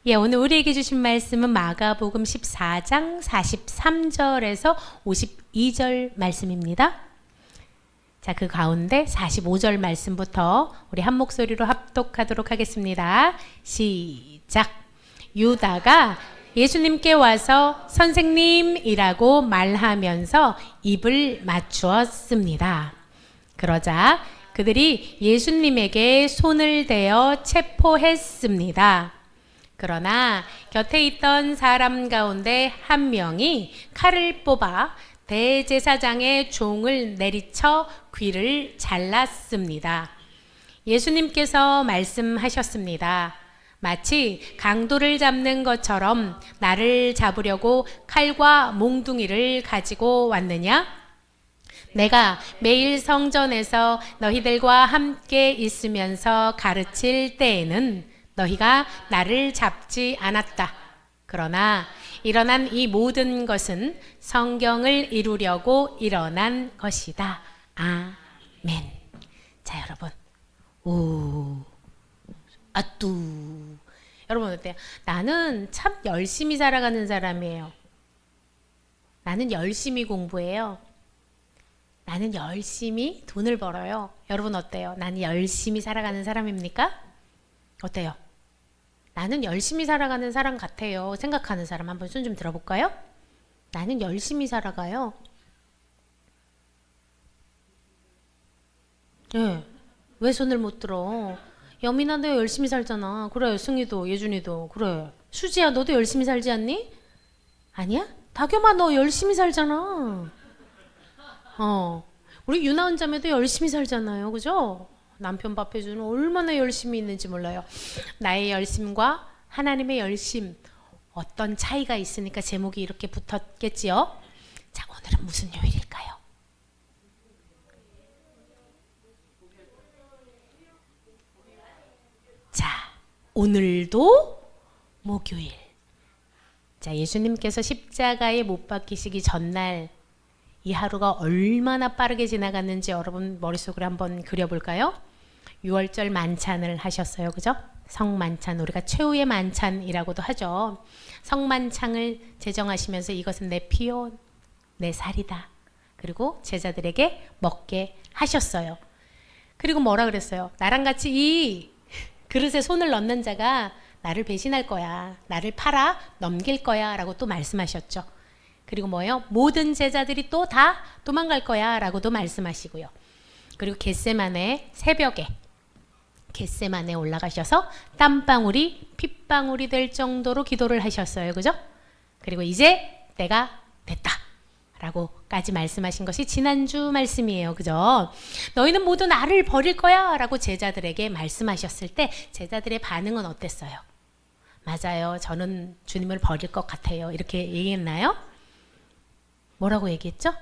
예, 오늘 우리에게 주신 말씀은 마가복음 14장 43절에서 52절 말씀입니다. 자, 그 가운데 45절 말씀부터 우리 한 목소리로 합독하도록 하겠습니다. 시작. 유다가 예수님께 와서 선생님이라고 말하면서 입을 맞추었습니다. 그러자 그들이 예수님에게 손을 대어 체포했습니다. 그러나 곁에 있던 사람 가운데 한 명이 칼을 뽑아 대제사장의 종을 내리쳐 귀를 잘랐습니다. 예수님께서 말씀하셨습니다. 마치 강도를 잡는 것처럼 나를 잡으려고 칼과 몽둥이를 가지고 왔느냐? 내가 매일 성전에서 너희들과 함께 있으면서 가르칠 때에는 너희가 나를 잡지 않았다. 그러나 일어난 이 모든 것은 성경을 이루려고 일어난 것이다. 아멘. 자, 여러분. 아뚜. 여러분 어때요? 나는 참 열심히 살아가는 사람이에요. 나는 열심히 공부해요. 나는 열심히 돈을 벌어요. 여러분 어때요? 나는 열심히 살아가는 사람입니까? 어때요? 나는 열심히 살아가는 사람 같아요. 생각하는 사람 한번 손 좀 들어볼까요? 나는 열심히 살아가요. 네. 왜 손을 못 들어? 여민아, 너 열심히 살잖아. 그래, 승희도, 예준이도. 그래. 수지야, 너도 열심히 살지 않니? 아니야? 다겸아, 너 열심히 살잖아. 우리 유나은 자매도 열심히 살잖아요. 그죠? 남편 밥 해주는 얼마나 열심히 있는지 몰라요. 나의 열심과 하나님의 열심, 어떤 차이가 있으니까 제목이 이렇게 붙었겠지요. 자, 오늘은 무슨 요일일까요? 자, 오늘도 목요일. 자, 예수님께서 십자가에 못 박히시기 전날 이 하루가 얼마나 빠르게 지나갔는지 여러분 머릿속으로 한번 그려볼까요? 6월절 만찬을 하셨어요. 그죠? 성만찬, 우리가 최후의 만찬이라고도 하죠. 성만찬을 제정하시면서 이것은 내 피요 내 살이다. 그리고 제자들에게 먹게 하셨어요. 그리고 뭐라 그랬어요? 나랑 같이 이 그릇에 손을 넣는 자가 나를 배신할 거야. 나를 팔아 넘길 거야. 라고 또 말씀하셨죠. 그리고 뭐예요? 모든 제자들이 또 다 도망갈 거야. 라고도 말씀하시고요. 그리고 겟세마네 새벽에 겟세마네 올라가셔서 땀방울이 핏방울이 될 정도로 기도를 하셨어요. 그죠? 그리고 이제 때가 됐다. 라고까지 말씀하신 것이 지난주 말씀이에요. 그죠? 너희는 모두 나를 버릴 거야. 라고 제자들에게 말씀하셨을 때 제자들의 반응은 어땠어요? 맞아요. 저는 주님을 버릴 것 같아요. 이렇게 얘기했나요? 뭐라고 얘기했죠?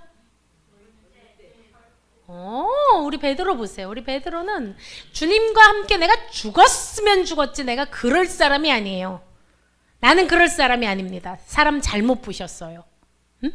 우리 베드로 보세요. 우리 베드로는 주님과 함께 내가 죽었으면 죽었지 내가 그럴 사람이 아니에요. 나는 그럴 사람이 아닙니다. 사람 잘못 보셨어요. 응?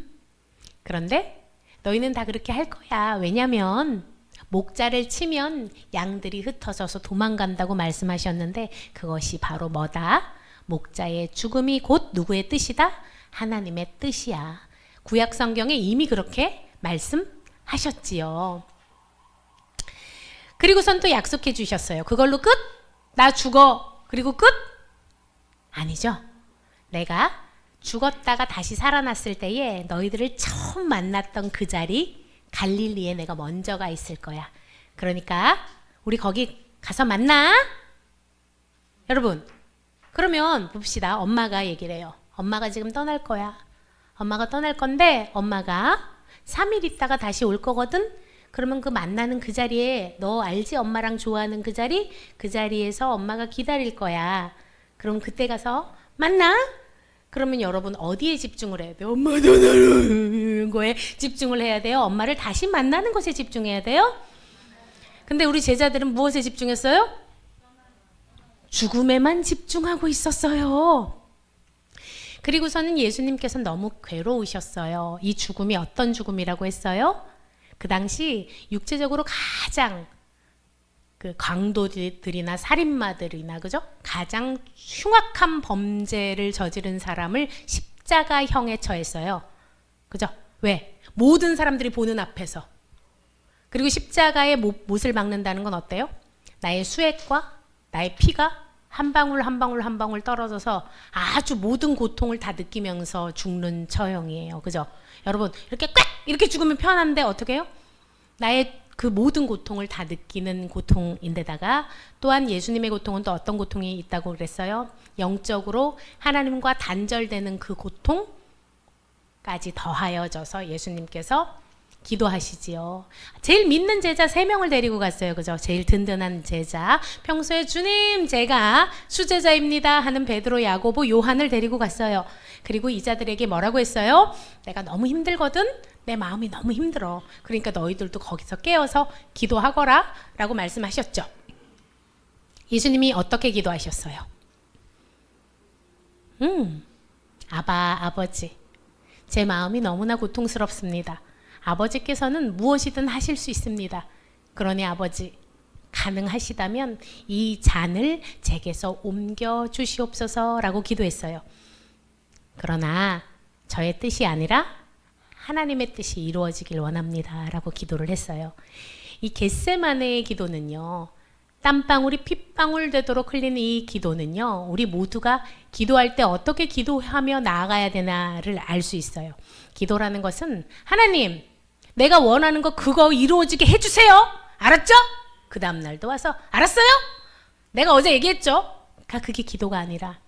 그런데 너희는 다 그렇게 할 거야. 왜냐면 목자를 치면 양들이 흩어져서 도망간다고 말씀하셨는데 그것이 바로 뭐다? 목자의 죽음이 곧 누구의 뜻이다? 하나님의 뜻이야. 구약 성경에 이미 그렇게 말씀하셨지요. 그리고선 또 약속해 주셨어요. 그걸로 끝? 나 죽어. 그리고 끝? 아니죠. 내가 죽었다가 다시 살아났을 때에 너희들을 처음 만났던 그 자리 갈릴리에 내가 먼저 가 있을 거야. 그러니까 우리 거기 가서 만나. 여러분, 그러면 봅시다. 엄마가 얘기를 해요. 엄마가 지금 떠날 거야. 엄마가 떠날 건데 엄마가 3일 있다가 다시 올 거거든. 그러면 그 만나는 그 자리에 너 알지? 엄마랑 좋아하는 그 자리? 그 자리에서 엄마가 기다릴 거야. 그럼 그때 가서 만나? 그러면 여러분 어디에 집중을 해야 돼요? 엄마 떠나는 거에 집중을 해야 돼요? 엄마를 다시 만나는 것에 집중해야 돼요? 근데 우리 제자들은 무엇에 집중했어요? 죽음에만 집중하고 있었어요. 그리고서는 예수님께서는 너무 괴로우셨어요. 이 죽음이 어떤 죽음이라고 했어요? 그 당시 육체적으로 가장 그 강도들이나 살인마들이나 그죠? 가장 흉악한 범죄를 저지른 사람을 십자가형에 처했어요. 그죠? 왜? 모든 사람들이 보는 앞에서. 그리고 십자가에 못을 박는다는 건 어때요? 나의 수액과 나의 피가 한 방울 한 방울 한 방울 떨어져서 아주 모든 고통을 다 느끼면서 죽는 처형이에요. 그죠? 여러분 이렇게 꽉 이렇게 죽으면 편한데 어떻게 해요? 나의 그 모든 고통을 다 느끼는 고통인데다가 또한 예수님의 고통은 또 어떤 고통이 있다고 그랬어요? 영적으로 하나님과 단절되는 그 고통까지 더하여져서 예수님께서 기도하시지요. 제일 믿는 제자 3명을 데리고 갔어요. 그죠? 제일 든든한 제자. 평소에 주님 제가 수제자입니다 하는 베드로, 야고보, 요한을 데리고 갔어요. 그리고 이 자들에게 뭐라고 했어요? 내가 너무 힘들거든? 내 마음이 너무 힘들어. 그러니까 너희들도 거기서 깨어서 기도하거라 라고 말씀하셨죠. 예수님이 어떻게 기도하셨어요? 아바, 아버지. 제 마음이 너무나 고통스럽습니다. 아버지께서는 무엇이든 하실 수 있습니다. 그러니 아버지, 가능하시다면 이 잔을 제게서 옮겨 주시옵소서 라고 기도했어요. 그러나 저의 뜻이 아니라 하나님의 뜻이 이루어지길 원합니다 라고 기도를 했어요. 이 겟세마네의 기도는요, 땀방울이 핏방울 되도록 흘리는 이 기도는요, 우리 모두가 기도할 때 어떻게 기도하며 나아가야 되나를 알 수 있어요. 기도라는 것은 하나님, 내가 원하는 거 그거 이루어지게 해주세요. 알았죠? 그 다음날도 와서 알았어요? 내가 어제 얘기했죠? 그게 기도가 아니라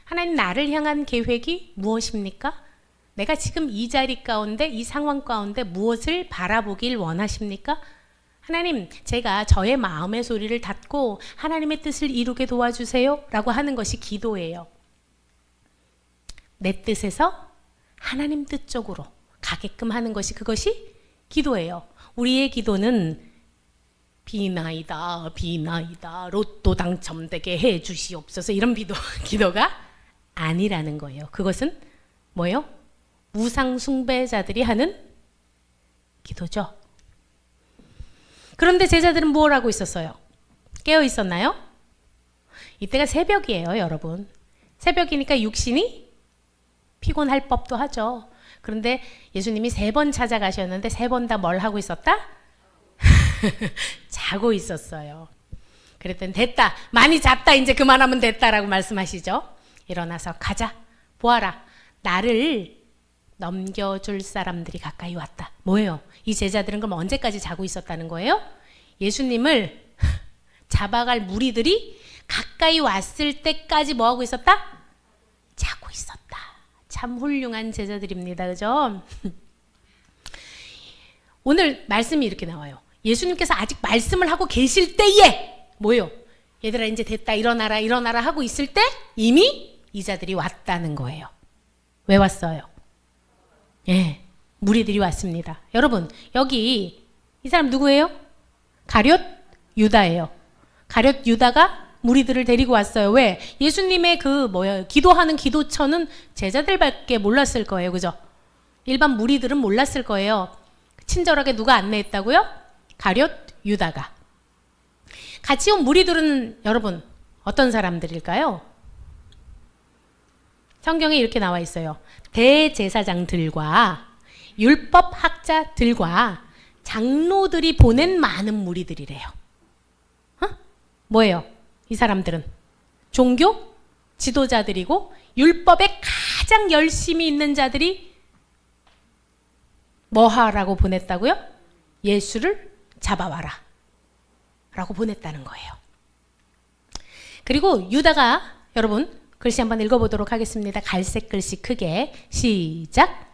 하나님 나를 향한 계획이 무엇입니까? 내가 지금 이 자리 가운데 이 상황 가운데 무엇을 바라보길 원하십니까? 하나님, 제가 저의 마음의 소리를 닫고 하나님의 뜻을 이루게 도와주세요 라고 하는 것이 기도예요. 내 뜻에서 하나님 뜻 쪽으로 가게끔 하는 것이 그것이 기도예요. 우리의 기도는 비나이다 비나이다 로또 당첨되게 해 주시옵소서 이런 기도가 아니라는 거예요. 그것은 뭐예요? 우상 숭배자들이 하는 기도죠. 그런데 제자들은 뭘 하고 있었어요? 깨어 있었나요? 이때가 새벽이에요, 여러분. 새벽이니까 육신이 피곤할 법도 하죠. 그런데 예수님이 3번 찾아가셨는데 3번 다 뭘 하고 있었다? 자고 있었어요. 그랬더니 됐다. 많이 잤다. 이제 그만하면 됐다라고 말씀하시죠. 일어나서 가자. 보아라. 나를 넘겨줄 사람들이 가까이 왔다. 뭐예요? 이 제자들은 그럼 언제까지 자고 있었다는 거예요? 예수님을 잡아갈 무리들이 가까이 왔을 때까지 뭐 하고 있었다? 자고 있었다. 참 훌륭한 제자들입니다. 그죠? 오늘 말씀이 이렇게 나와요. 예수님께서 아직 말씀을 하고 계실 때에 뭐예요? 얘들아 이제 됐다. 일어나라 일어나라 하고 있을 때 이미 이 자들이 왔다는 거예요. 왜 왔어요? 예, 무리들이 왔습니다. 여러분 여기 이 사람 누구예요? 가룟 유다예요. 가룟 유다가 무리들을 데리고 왔어요. 왜? 예수님의 기도하는 기도처는 제자들밖에 몰랐을 거예요. 그죠? 일반 무리들은 몰랐을 거예요. 친절하게 누가 안내했다고요? 가룟 유다가. 같이 온 무리들은 여러분 어떤 사람들일까요? 성경에 이렇게 나와 있어요. 대제사장들과 율법학자들과 장로들이 보낸 많은 무리들이래요. 뭐예요? 이 사람들은 종교 지도자들이고 율법에 가장 열심히 있는 자들이 뭐 하라고 보냈다고요? 예수를 잡아와라 라고 보냈다는 거예요. 그리고 유다가 여러분 글씨 한번 읽어보도록 하겠습니다. 갈색 글씨 크게 시작.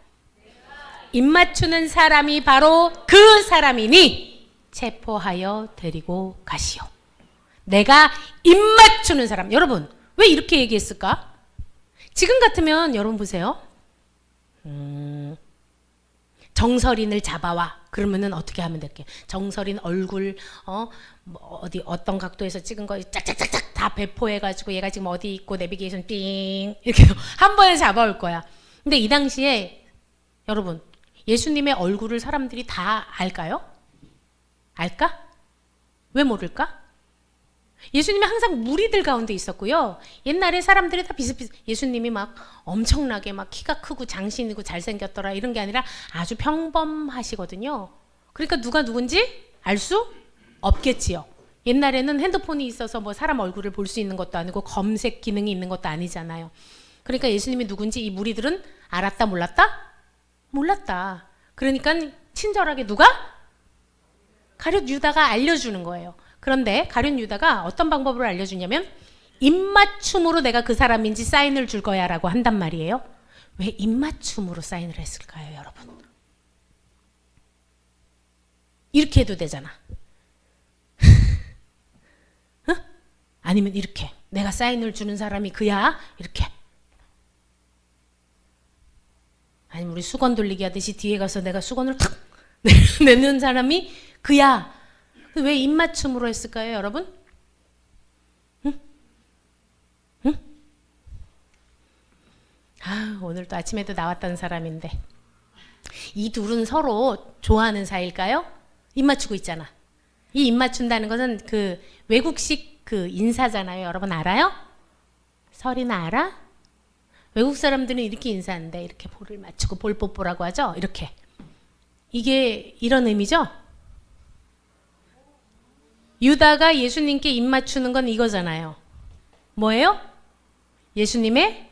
입 맞추는 사람이 바로 그 사람이니 체포하여 데리고 가시오. 내가 입 맞추는 사람. 여러분 왜 이렇게 얘기했을까? 지금 같으면 여러분 보세요. 정설인을 잡아와. 그러면은 어떻게 하면 될게? 정설인 얼굴 어떤 각도에서 찍은 거 짝짝짝짝 다 배포해가지고 얘가 지금 어디 있고 내비게이션 띵 이렇게 한 번에 잡아올 거야. 근데 이 당시에 여러분 예수님의 얼굴을 사람들이 다 알까요? 알까? 왜 모를까? 예수님이 항상 무리들 가운데 있었고요. 옛날에 사람들이 다 비슷비슷, 예수님이 막 엄청나게 막 키가 크고 장신이고 잘생겼더라 이런 게 아니라 아주 평범하시거든요. 그러니까 누가 누군지 알 수 없겠지요. 옛날에는 핸드폰이 있어서 뭐 사람 얼굴을 볼 수 있는 것도 아니고 검색 기능이 있는 것도 아니잖아요. 그러니까 예수님이 누군지 이 무리들은 알았다 몰랐다? 몰랐다. 그러니까 친절하게 누가? 가룟 유다가 알려주는 거예요. 그런데 가룟 유다가 어떤 방법으로 알려주냐면 입맞춤으로 내가 그 사람인지 사인을 줄 거야 라고 한단 말이에요. 왜 입맞춤으로 사인을 했을까요, 여러분? 이렇게 해도 되잖아. 어? 아니면 이렇게 내가 사인을 주는 사람이 그야 이렇게. 아니면 우리 수건 돌리기 하듯이 뒤에 가서 내가 수건을 탁 내는 사람이 그야. 왜 입맞춤으로 했을까요, 여러분? 응? 응? 아, 오늘 또 아침에도 나왔던 사람인데 이 둘은 서로 좋아하는 사이일까요? 입맞추고 있잖아. 이 입맞춘다는 것은 그 외국식 그 인사잖아요. 여러분 알아요? 설이나 알아? 외국 사람들은 이렇게 인사하는데 이렇게 볼을 맞추고 볼 뽀뽀라고 하죠. 이렇게. 이게 이런 의미죠. 유다가 예수님께 입 맞추는 건 이거잖아요. 뭐예요? 예수님의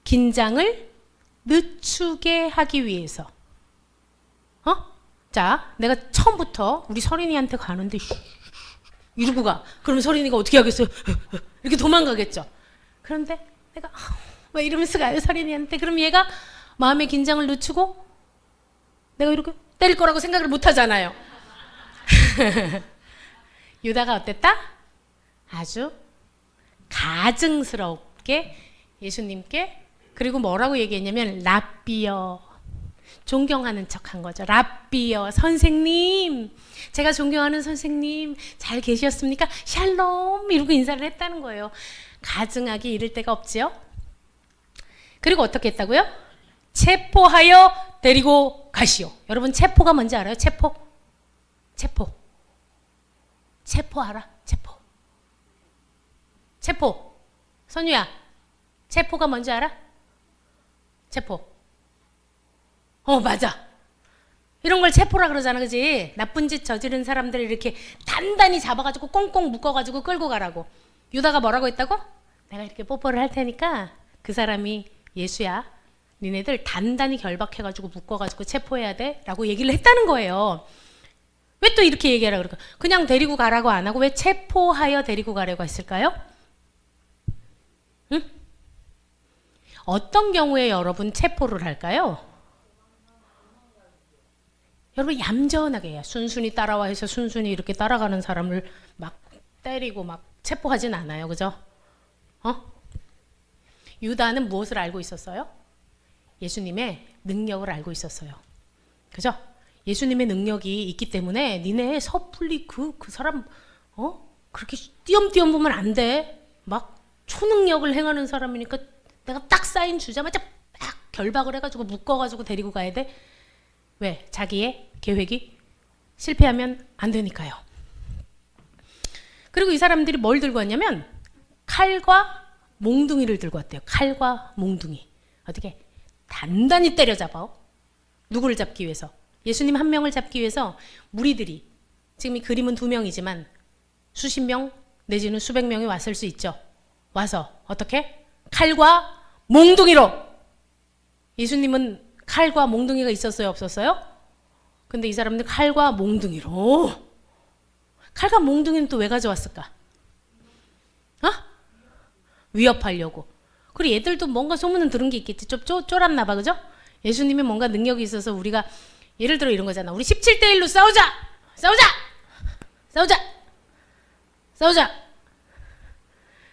긴장을 늦추게 하기 위해서. 자, 내가 처음부터 우리 서린이한테 가는데 이러고 가. 그러면 서린이가 어떻게 하겠어요? 이렇게 도망가겠죠. 그런데 내가 왜 이러면서 가요, 서린이한테. 그럼 얘가 마음의 긴장을 늦추고 내가 이렇게 때릴 거라고 생각을 못 하잖아요. 유다가 어땠다? 아주 가증스럽게 예수님께, 그리고 뭐라고 얘기했냐면 랍비여, 존경하는 척 한 거죠. 랍비여, 선생님, 제가 존경하는 선생님 잘 계셨습니까? 샬롬 이러고 인사를 했다는 거예요. 가증하기 이를 데가 없지요. 그리고 어떻게 했다고요? 체포하여 데리고 가시오. 여러분 체포가 뭔지 알아요? 체포? 체포. 체포 알아? 체포. 체포. 선유야, 체포가 뭔지 알아? 체포. 맞아. 이런 걸 체포라 그러잖아, 그지? 나쁜 짓 저지른 사람들을 이렇게 단단히 잡아가지고 꽁꽁 묶어가지고 끌고 가라고. 유다가 뭐라고 했다고? 내가 이렇게 뽀뽀를 할 테니까 그 사람이 예수야. 니네들 단단히 결박해가지고 묶어가지고 체포해야 돼? 라고 얘기를 했다는 거예요. 왜 또 이렇게 얘기하라 그럴까? 그냥 데리고 가라고 안 하고 왜 체포하여 데리고 가려고 했을까요? 응? 어떤 경우에 여러분 체포를 할까요? 여러분 얌전하게 해요. 순순히 따라와 해서 순순히 이렇게 따라가는 사람을 막 때리고 막 체포하진 않아요. 그죠? 유다는 무엇을 알고 있었어요? 예수님의 능력을 알고 있었어요. 그죠? 예수님의 능력이 있기 때문에 니네 섣불리 그 사람 그렇게 띄엄띄엄 보면 안 돼. 막 초능력을 행하는 사람이니까 내가 딱 사인 주자마자 딱 결박을 해가지고 묶어가지고 데리고 가야 돼. 왜? 자기의 계획이 실패하면 안 되니까요. 그리고 이 사람들이 뭘 들고 왔냐면 칼과 몽둥이를 들고 왔대요. 칼과 몽둥이. 어떻게? 단단히 때려잡아. 누구를 잡기 위해서? 예수님 한 명을 잡기 위해서 무리들이, 지금 이 그림은 2명이지만 수십 명 내지는 수백 명이 왔을 수 있죠. 와서 어떻게? 칼과 몽둥이로. 예수님은 칼과 몽둥이가 있었어요, 없었어요? 근데 이 사람들 칼과 몽둥이로. 칼과 몽둥이는 또 왜 가져왔을까? 위협하려고. 그리고 얘들도 뭔가 소문은 들은 게 있겠지. 좀 쫄았나 봐, 그죠? 예수님이 뭔가 능력이 있어서 우리가, 예를 들어 이런 거잖아. 우리 17대 1로 싸우자! 싸우자! 싸우자! 싸우자!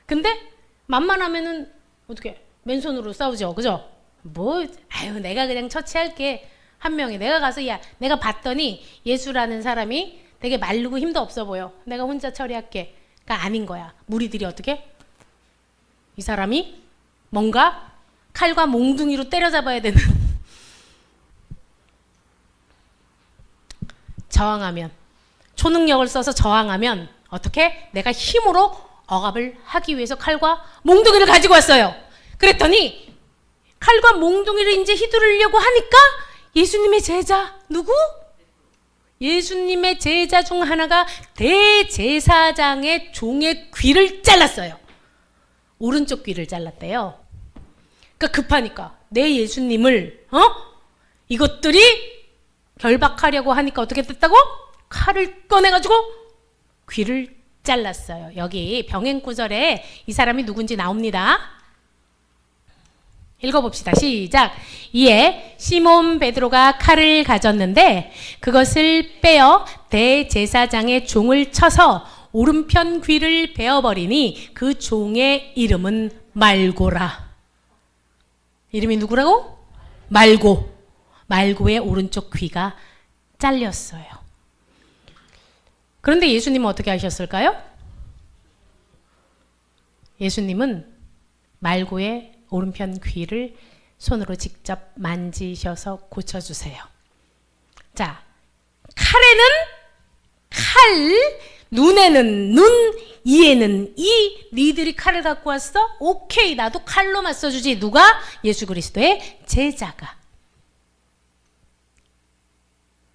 근데 만만하면은 어떻게 맨손으로 싸우죠, 그죠? 내가 그냥 처치할게. 한 명이 내가 가서, 야, 내가 봤더니 예수라는 사람이 되게 마르고 힘도 없어 보여. 내가 혼자 처리할게. 가 아닌 거야. 무리들이 어떻게? 이 사람이 뭔가 칼과 몽둥이로 때려잡아야 되는. 저항하면, 초능력을 써서 저항하면 어떻게? 내가 힘으로 억압을 하기 위해서 칼과 몽둥이를 가지고 왔어요. 그랬더니 칼과 몽둥이를 이제 휘두르려고 하니까 예수님의 제자, 누구? 예수님의 제자 중 하나가 대제사장의 종의 귀를 잘랐어요. 오른쪽 귀를 잘랐대요. 그러니까 급하니까 내 예수님을 이것들이 결박하려고 하니까 어떻게 됐다고? 칼을 꺼내가지고 귀를 잘랐어요. 여기 병행 구절에 이 사람이 누군지 나옵니다. 읽어봅시다. 시작. 이에 시몬 베드로가 칼을 가졌는데 그것을 빼어 대제사장의 종을 쳐서 오른편 귀를 베어버리니 그 종의 이름은 말고라. 이름이 누구라고? 말고. 말고의 오른쪽 귀가 잘렸어요. 그런데 예수님은 어떻게 하셨을까요? 예수님은 말고의 오른편 귀를 손으로 직접 만지셔서 고쳐주세요. 자, 칼에는 칼, 눈에는 눈, 이에는 이. 니들이 칼을 갖고 왔어? 오케이, 나도 칼로 맞서주지. 누가? 예수 그리스도의 제자가.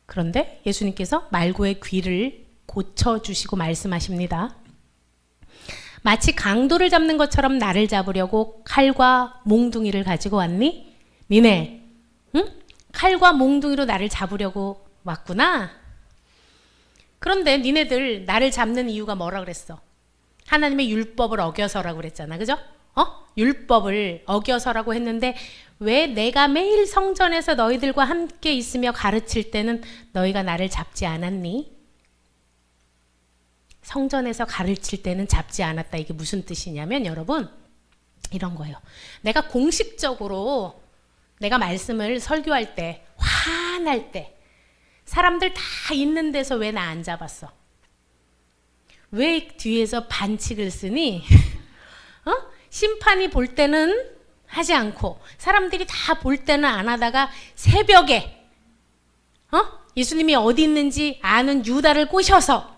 그런데 예수님께서 말고의 귀를 고쳐주시고 말씀하십니다. 마치 강도를 잡는 것처럼 나를 잡으려고 칼과 몽둥이를 가지고 왔니? 니네, 응? 칼과 몽둥이로 나를 잡으려고 왔구나. 그런데 니네들 나를 잡는 이유가 뭐라 그랬어? 하나님의 율법을 어겨서라고 그랬잖아. 그죠? 율법을 어겨서라고 했는데 왜 내가 매일 성전에서 너희들과 함께 있으며 가르칠 때는 너희가 나를 잡지 않았니? 성전에서 가르칠 때는 잡지 않았다. 이게 무슨 뜻이냐면 여러분 이런 거예요. 내가 공식적으로 내가 말씀을 설교할 때 화날 때 사람들 다 있는 데서 왜 나 안 잡았어? 왜 뒤에서 반칙을 쓰니? 심판이 볼 때는 하지 않고 사람들이 다 볼 때는 안 하다가 새벽에 예수님이 어디 있는지 아는 유다를 꼬셔서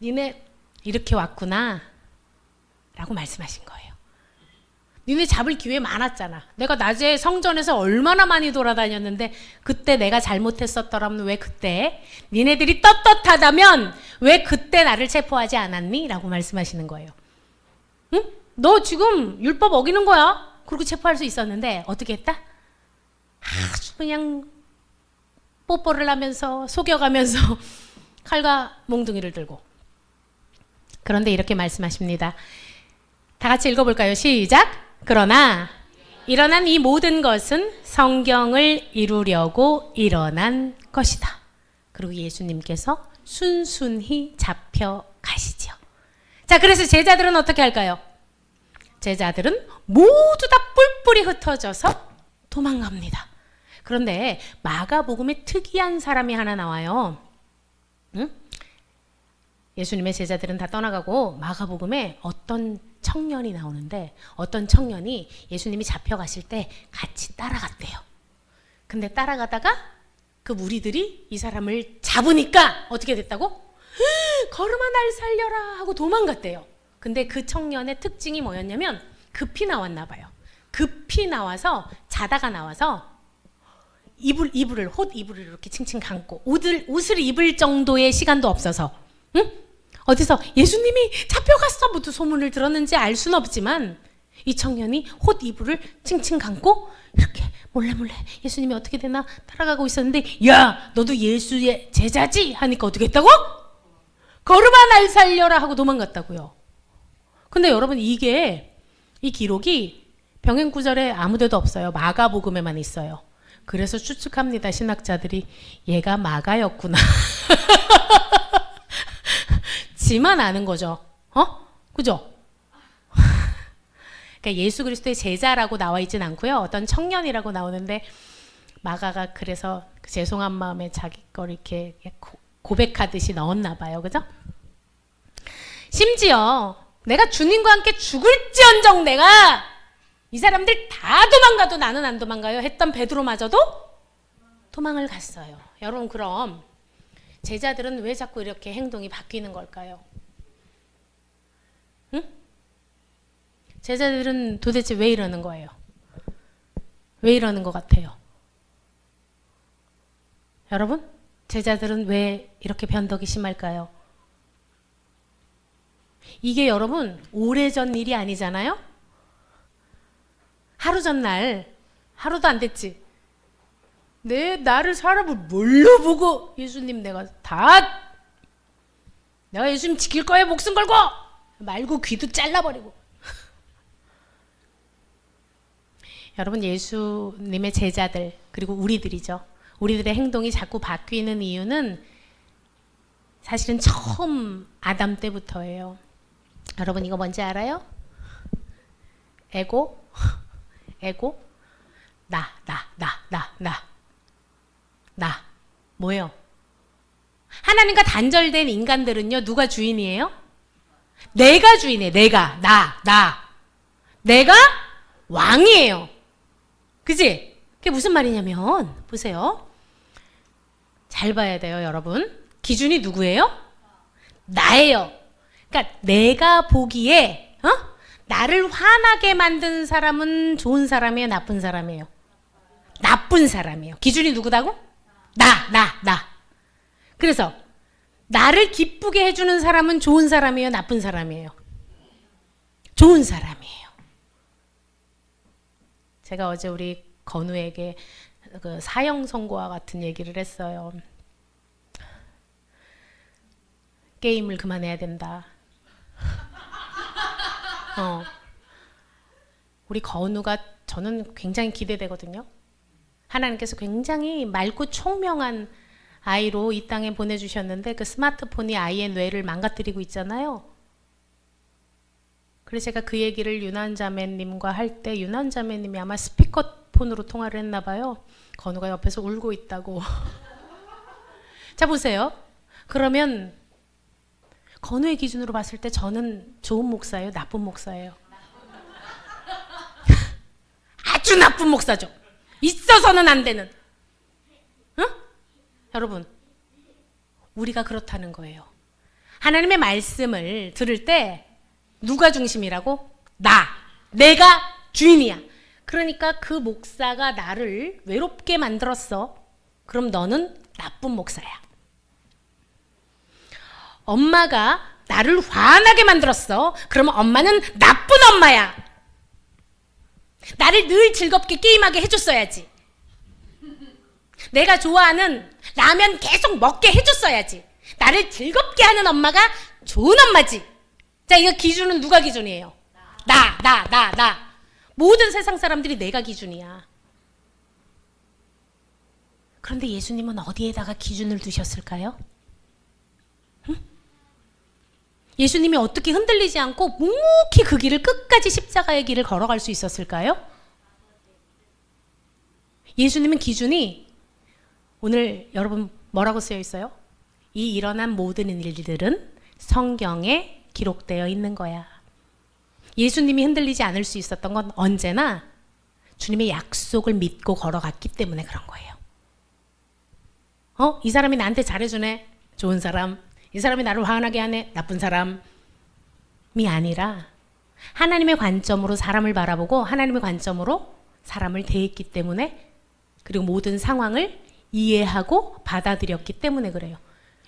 니네 이렇게 왔구나 라고 말씀하신 거예요. 니네 잡을 기회 많았잖아. 내가 낮에 성전에서 얼마나 많이 돌아다녔는데 그때 내가 잘못했었더라면 왜 그때 니네들이 떳떳하다면 왜 그때 나를 체포하지 않았니? 라고 말씀하시는 거예요. 응? 너 지금 율법 어기는 거야. 그리고 체포할 수 있었는데 어떻게 했다? 아주 그냥 뽀뽀를 하면서 속여가면서 칼과 몽둥이를 들고. 그런데 이렇게 말씀하십니다. 다 같이 읽어볼까요? 시작. 그러나 일어난 이 모든 것은 성경을 이루려고 일어난 것이다. 그리고 예수님께서 순순히 잡혀가시죠. 자, 그래서 제자들은 어떻게 할까요? 제자들은 모두 다 뿔뿔이 흩어져서 도망갑니다. 그런데 마가복음에 특이한 사람이 하나 나와요. 응? 예수님의 제자들은 다 떠나가고 마가복음에 어떤 청년이 나오는데 어떤 청년이 예수님이 잡혀가실 때 같이 따라갔대요. 근데 따라가다가 그 무리들이 이 사람을 잡으니까 어떻게 됐다고? 걸음아 날 살려라 하고 도망갔대요. 근데 그 청년의 특징이 뭐였냐면 급히 나왔나 봐요. 급히 나와서 자다가 나와서 옷 이불을 이렇게 칭칭 감고 옷을 입을 정도의 시간도 없어서 응? 어디서 예수님이 잡혀갔어 부터 소문을 들었는지 알 수는 없지만 이 청년이 옷 이불을 칭칭 감고 이렇게 몰래 예수님이 어떻게 되나 따라가고 있었는데 야 너도 예수의 제자지? 하니까 어떻게 했다고? 걸음아 날 살려라 하고 도망갔다고요. 근데 여러분 이 기록이 병행 구절에 아무데도 없어요. 마가복음에만 있어요. 그래서 추측합니다. 신학자들이 얘가 마가였구나. 지만 아는 거죠. 그죠? 그러니까 예수 그리스도의 제자라고 나와 있진 않고요. 어떤 청년이라고 나오는데 마가가 그래서 죄송한 마음에 자기 걸 이렇게 고백하듯이 넣었나 봐요. 그죠? 심지어 내가 주님과 함께 죽을지언정 내가 이 사람들 다 도망가도 나는 안 도망가요 했던 베드로마저도 도망을 갔어요. 여러분 그럼 제자들은 왜 자꾸 이렇게 행동이 바뀌는 걸까요? 응? 제자들은 도대체 왜 이러는 거예요? 왜 이러는 것 같아요? 여러분, 제자들은 왜 이렇게 변덕이 심할까요? 이게 여러분 오래전 일이 아니잖아요? 하루 전날, 하루도 안 됐지. 나를 사람을 뭘로 보고 예수님 내가 예수님 지킬 거예요, 목숨 걸고! 말고 귀도 잘라버리고. 여러분, 예수님의 제자들, 그리고 우리들이죠. 우리들의 행동이 자꾸 바뀌는 이유는 사실은 처음 아담 때부터예요. 여러분, 이거 뭔지 알아요? 에고, 나. 뭐예요? 하나님과 단절된 인간들은요, 누가 주인이에요? 내가 주인이에요. 내가 왕이에요. 그지? 그게 무슨 말이냐면, 보세요. 잘 봐야 돼요, 여러분. 기준이 누구예요? 나예요. 그러니까 내가 보기에, 나를 화나게 만든 사람은 좋은 사람이에요, 나쁜 사람이에요? 나쁜 사람이에요. 기준이 누구다고? 나. 그래서 나를 기쁘게 해주는 사람은 좋은 사람이에요, 나쁜 사람이에요? 좋은 사람이에요. 제가 어제 우리 건우에게 그 사형 선고와 같은 얘기를 했어요. 게임을 그만해야 된다. 우리 건우가 저는 굉장히 기대되거든요. 하나님께서 굉장히 맑고 총명한 아이로 이 땅에 보내주셨는데 그 스마트폰이 아이의 뇌를 망가뜨리고 있잖아요. 그래서 제가 그 얘기를 유난자매님과 할 때 유난자매님이 아마 스피커폰으로 통화를 했나 봐요. 건우가 옆에서 울고 있다고. 자, 보세요. 그러면 건우의 기준으로 봤을 때 저는 좋은 목사예요, 나쁜 목사예요? 아주 나쁜 목사죠. 있어서는 안 되는. 여러분, 우리가 그렇다는 거예요. 하나님의 말씀을 들을 때 누가 중심이라고? 내가 주인이야. 그러니까 그 목사가 나를 외롭게 만들었어. 그럼 너는 나쁜 목사야. 엄마가 나를 화나게 만들었어. 그러면 엄마는 나쁜 엄마야. 나를 늘 즐겁게 게임하게 해줬어야지. 내가 좋아하는 라면 계속 먹게 해줬어야지. 나를 즐겁게 하는 엄마가 좋은 엄마지. 자, 이거 기준은 누가 기준이에요? 나. 모든 세상 사람들이 내가 기준이야. 그런데 예수님은 어디에다가 기준을 두셨을까요? 예수님이 어떻게 흔들리지 않고 묵묵히 그 길을 끝까지 십자가의 길을 걸어갈 수 있었을까요? 예수님은 기준이 오늘 여러분 뭐라고 쓰여 있어요? 이 일어난 모든 일들은 성경에 기록되어 있는 거야. 예수님이 흔들리지 않을 수 있었던 건 언제나 주님의 약속을 믿고 걸어갔기 때문에 그런 거예요. 이 사람이 나한테 잘해주네, 좋은 사람. 이 사람이 나를 화나게 하네, 나쁜 사람이 아니라 하나님의 관점으로 사람을 바라보고 하나님의 관점으로 사람을 대했기 때문에, 그리고 모든 상황을 이해하고 받아들였기 때문에 그래요.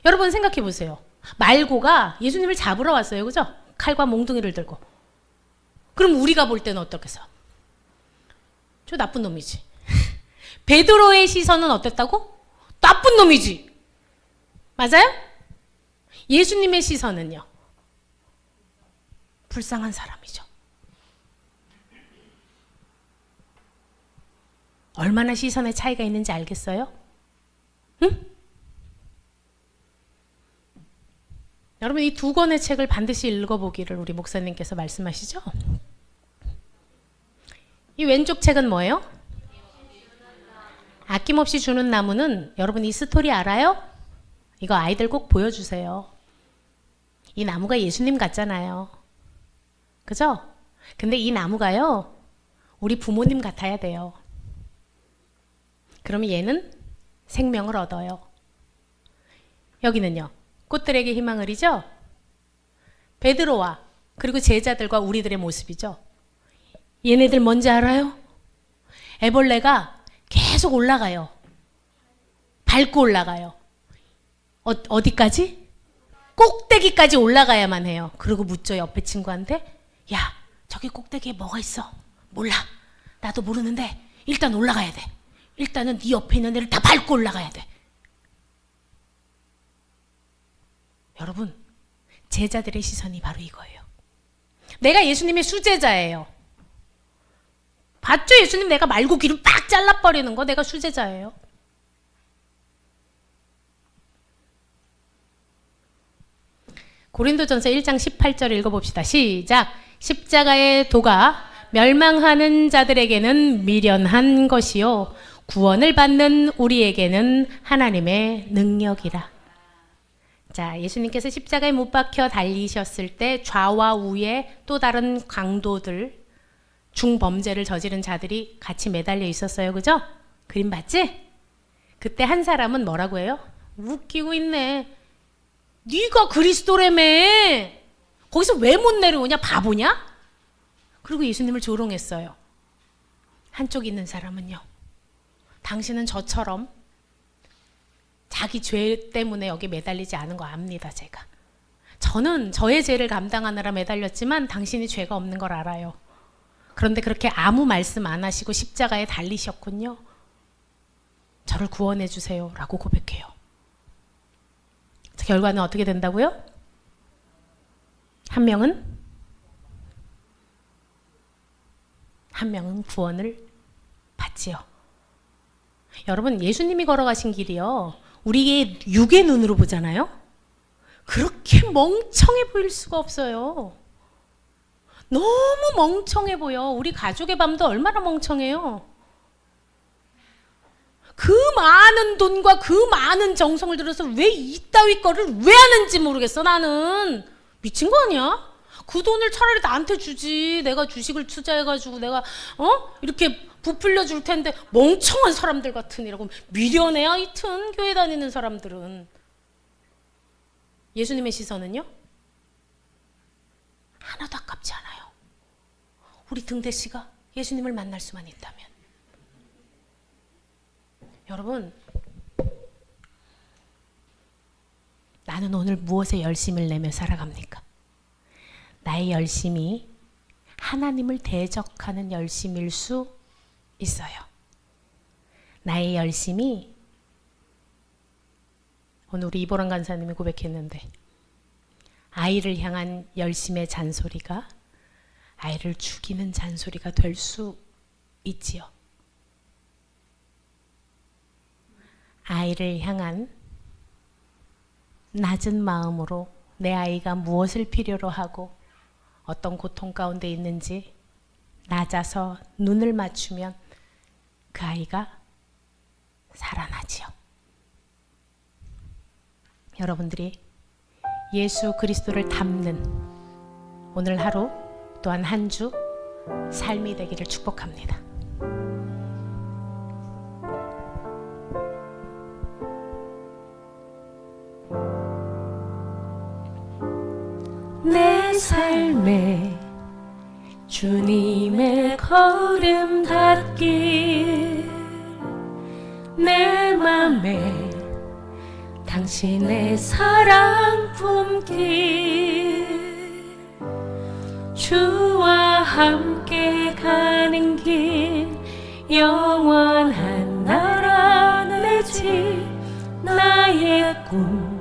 여러분 생각해 보세요. 말고가 예수님을 잡으러 왔어요, 그죠? 칼과 몽둥이를 들고. 그럼 우리가 볼 때는 어떻겠어? 저 나쁜 놈이지. 베드로의 시선은 어땠다고? 나쁜 놈이지. 맞아요? 예수님의 시선은요? 불쌍한 사람이죠. 얼마나 시선의 차이가 있는지 알겠어요? 응? 여러분, 이 두 권의 책을 반드시 읽어보기를 우리 목사님께서 말씀하시죠? 이 왼쪽 책은 뭐예요? 아낌없이 주는 나무는, 여러분 이 스토리 알아요? 이거 아이들 꼭 보여주세요. 이 나무가 예수님 같잖아요. 그죠? 근데 이 나무가요, 우리 부모님 같아야 돼요. 그러면 얘는 생명을 얻어요. 여기는요, 꽃들에게 희망을이죠? 베드로와 그리고 제자들과 우리들의 모습이죠. 얘네들 뭔지 알아요? 애벌레가 계속 올라가요. 밟고 올라가요. 어디까지? 꼭대기까지 올라가야만 해요. 그리고 묻죠, 옆에 친구한테. 야, 저기 꼭대기에 뭐가 있어? 몰라. 나도 모르는데 일단 올라가야 돼. 일단은 네 옆에 있는 애를 다 밟고 올라가야 돼. 여러분, 제자들의 시선이 바로 이거예요. 내가 예수님의 수제자예요. 봤죠? 예수님 내가 말고 귀를 빡 잘라버리는 거. 내가 수제자예요. 고린도전서 1장 18절 읽어봅시다. 시작. 십자가의 도가 멸망하는 자들에게는 미련한 것이요 구원을 받는 우리에게는 하나님의 능력이라. 자, 예수님께서 십자가에 못 박혀 달리셨을 때 좌와 우에 또 다른 강도들, 중범죄를 저지른 자들이 같이 매달려 있었어요. 그죠? 그림 봤지? 그때 한 사람은 뭐라고 해요? 웃기고 있네. 네가 그리스도라며. 거기서 왜 못 내려오냐? 바보냐? 그리고 예수님을 조롱했어요. 한쪽 있는 사람은요. 당신은 저처럼 자기 죄 때문에 여기 매달리지 않은 거 압니다. 제가. 저는 저의 죄를 감당하느라 매달렸지만 당신이 죄가 없는 걸 알아요. 그런데 그렇게 아무 말씀 안 하시고 십자가에 달리셨군요. 저를 구원해 주세요 라고 고백해요. 결과는 어떻게 된다고요? 한 명은 구원을 받지요. 여러분, 예수님이 걸어가신 길이요, 우리의 육의 눈으로 보잖아요. 그렇게 멍청해 보일 수가 없어요. 너무 멍청해 보여. 우리 가족의 밤도 얼마나 멍청해요. 그 많은 돈과 그 많은 정성을 들여서 왜 이따위 거를 왜 하는지 모르겠어. 나는 미친 거 아니야? 그 돈을 차라리 나한테 주지. 내가 주식을 투자해가지고 내가 이렇게 부풀려 줄 텐데 멍청한 사람들 같으니라고 미련해. 하여튼 교회 다니는 사람들은. 예수님의 시선은요? 하나도 아깝지 않아요. 우리 등대 씨가 예수님을 만날 수만 있다면. 여러분, 나는 오늘 무엇에 열심을 내며 살아갑니까? 나의 열심이 하나님을 대적하는 열심일 수 있어요. 나의 열심이, 오늘 우리 이보람 간사님이 고백했는데, 아이를 향한 열심의 잔소리가 아이를 죽이는 잔소리가 될 수 있지요. 아이를 향한 낮은 마음으로 내 아이가 무엇을 필요로 하고 어떤 고통 가운데 있는지 낮아서 눈을 맞추면 그 아이가 살아나지요. 여러분들이 예수 그리스도를 닮는 오늘 하루 또한 한 주 삶이 되기를 축복합니다. 내 삶에 주님의 걸음 닿길, 내 맘에 당신의 사랑 품길, 주와 함께 가는 길, 영원한 나라 내 집, 나의 꿈,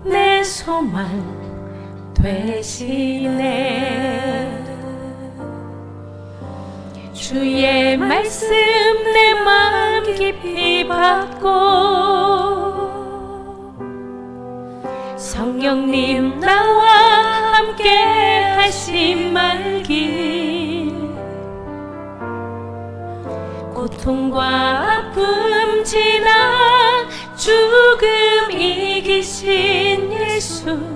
내 소망 되시네. 주의 말씀 내 마음 깊이 받고, 성령님 나와 함께 하신 말길, 고통과 아픔 지나 죽음 이기신 예수,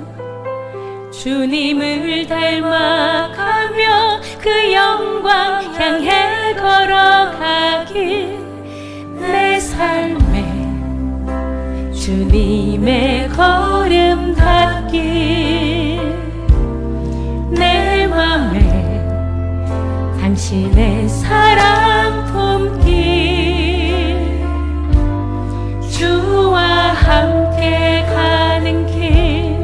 주님을 닮아가며 그 영광 향해 걸어가길, 내 삶에 주님의 걸음 닿길, 내 맘에 당신의 사랑 품길 주와 함께 가는 길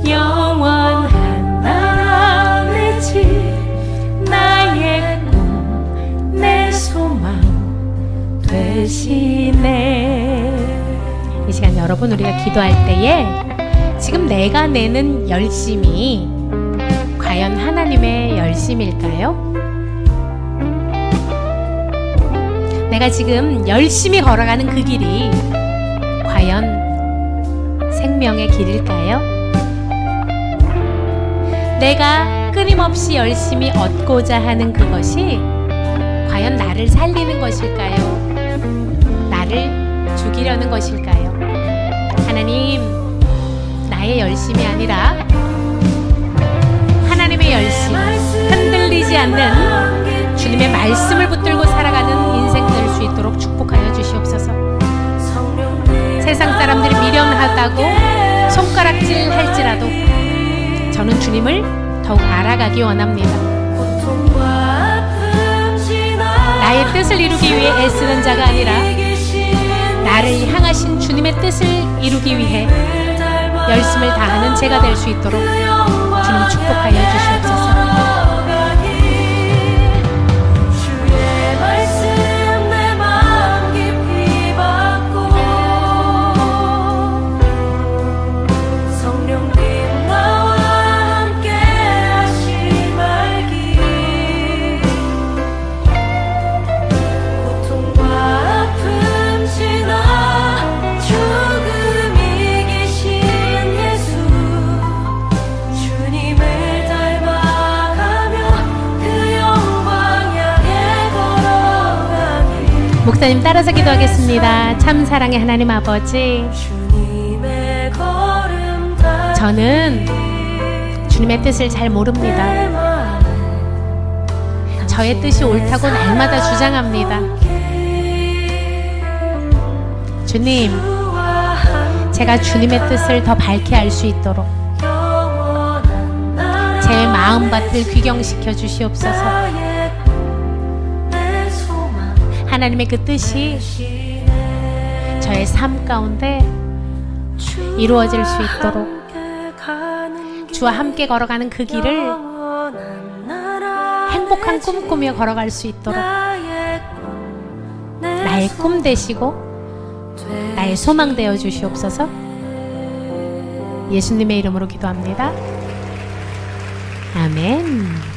영원한 나라 내 집 나의 꿈 내 소망 되시네. 이 시간 여러분 우리가 기도할 때에 지금 내가 내는 열심이 과연 하나님의 열심일까요? 내가 지금 열심히 걸어가는 그 길이 과연 생명의 길일까요? 내가 끊임없이 열심히 얻고자 하는 그것이 과연 나를 살리는 것일까요? 나를 죽이려는 것일까요? 하나님, 나의 열심이 아니라 하나님의 열심, 흔들리지 않는 주님의 말씀을 붙들고 살아가는 인생 될 수 있도록 축복하여 주시옵소서. 세상 사람들이 미련하다고 손가락질 할지라도 저는 주님을 더욱 알아가기 원합니다. 나의 뜻을 이루기 위해 애쓰는 자가 아니라 나를 향하신 주님의 뜻을 이루기 위해 열심을 다하는 제가 될 수 있도록 주님 축복하여 주시옵소서. 목사님 따라서 기도하겠습니다. 참 사랑의 하나님 아버지, 저는 주님의 뜻을 잘 모릅니다. 저의 뜻이 옳다고 날마다 주장합니다. 주님, 제가 주님의 뜻을 더 밝게 알 수 있도록 제 마음밭을 귀경시켜 주시옵소서. 하나님의 그 뜻이 저의 삶 가운데 이루어질 수 있도록 주와 함께 걸어가는 그 길을 행복한 꿈 꾸며 걸어갈 수 있도록 나의 꿈 되시고 나의 소망 되어 주시옵소서. 예수님의 이름으로 기도합니다. 아멘.